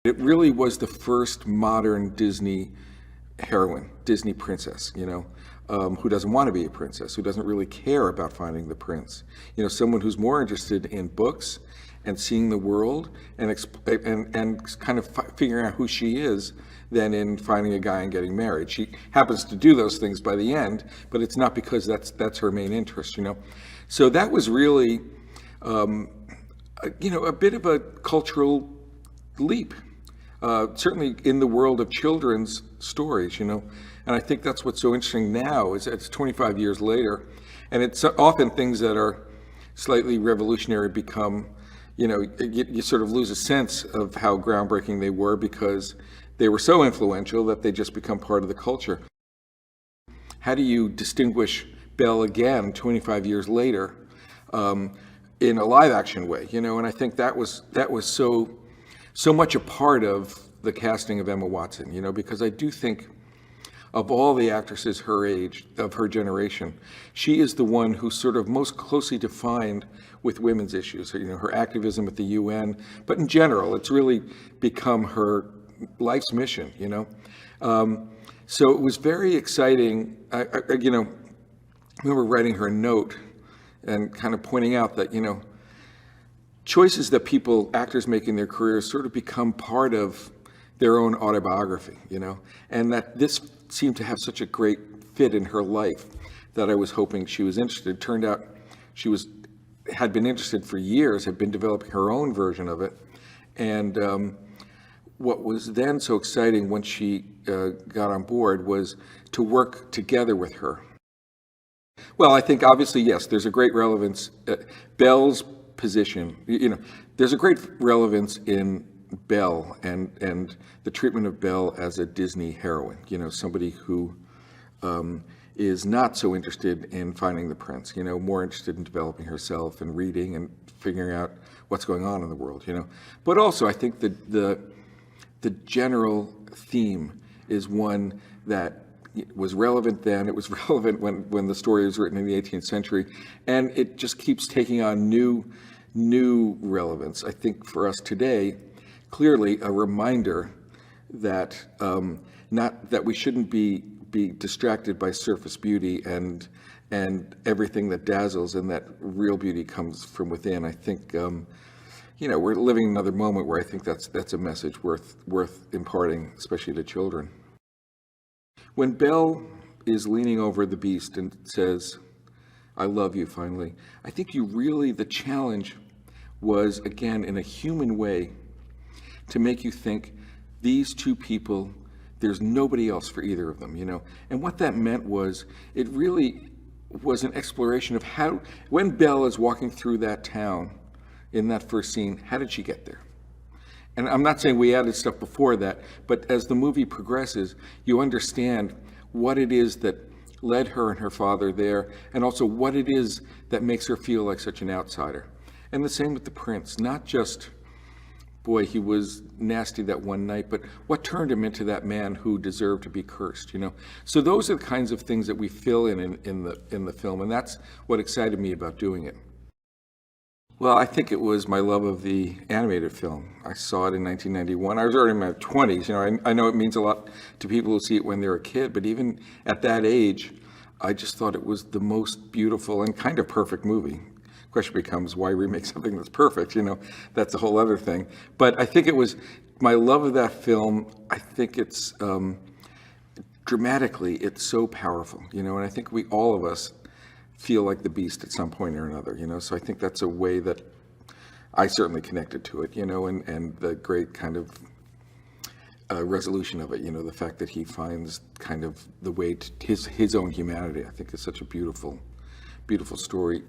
It really was the first modern Disney heroine, Disney princess, who doesn't want to be a princess, who doesn't really care about finding the prince. Someone who's more interested in books and seeing the world and kind of figuring out who she is than in finding a guy and getting married. She happens to do those things by the end, but it's not because that's her main interest, So that was really, a bit of a cultural leap. Certainly in the world of children's stories, and I think that's what's so interesting now is it's 25 years later, and it's often things that are slightly revolutionary become, you sort of lose a sense of how groundbreaking they were because they were so influential that they just become part of the culture. How do you distinguish Belle again 25 years later in a live action way, and I think that was so much a part of the casting of Emma Watson, because I do think of all the actresses her age, of her generation, she is the one who sort of most closely defined with women's issues, her activism at the UN, but in general, it's really become her life's mission, So it was very exciting. I remember writing her a note and kind of pointing out that, choices that actors make in their careers sort of become part of their own autobiography, and that this seemed to have such a great fit in her life that I was hoping she was interested. It turned out she had been interested for years, had been developing her own version of it. And what was then so exciting when she got on board was to work together with her. Well, I think obviously, yes, there's a great relevance. Belle's position, there's a great relevance in Belle and the treatment of Belle as a Disney heroine, somebody who is not so interested in finding the prince, more interested in developing herself and reading and figuring out what's going on in the world, But also, I think that the general theme is one that was relevant then. It was relevant when the story was written in the 18th century, and it just keeps taking on new relevance. I think for us today, clearly a reminder that not that we shouldn't be distracted by surface beauty and everything that dazzles, and that real beauty comes from within. I think we're living another moment where I think that's a message worth imparting, especially to children. When Belle is leaning over the beast and says, "I love you," finally, I think the challenge was, again, in a human way, to make you think these two people, there's nobody else for either of them, And what that meant was, it really was an exploration of how, when Belle is walking through that town in that first scene, how did she get there? And I'm not saying we added stuff before that, but as the movie progresses, you understand what it is that led her and her father there, and also what it is that makes her feel like such an outsider. And the same with the prince, not just, boy, he was nasty that one night, but what turned him into that man who deserved to be cursed, So those are the kinds of things that we fill in the film, and that's what excited me about doing it. Well, I think it was my love of the animated film. I saw it in 1991. I was already in my 20s. I know it means a lot to people who see it when they're a kid, but even at that age, I just thought it was the most beautiful and kind of perfect movie. The question becomes, why remake something that's perfect? That's a whole other thing. But I think it was my love of that film. I think it's dramatically, it's so powerful, and I think all of us feel like the beast at some point or another, So I think that's a way that I certainly connected to it, and the great kind of resolution of it, the fact that he finds kind of the way to his own humanity, I think is such a beautiful story.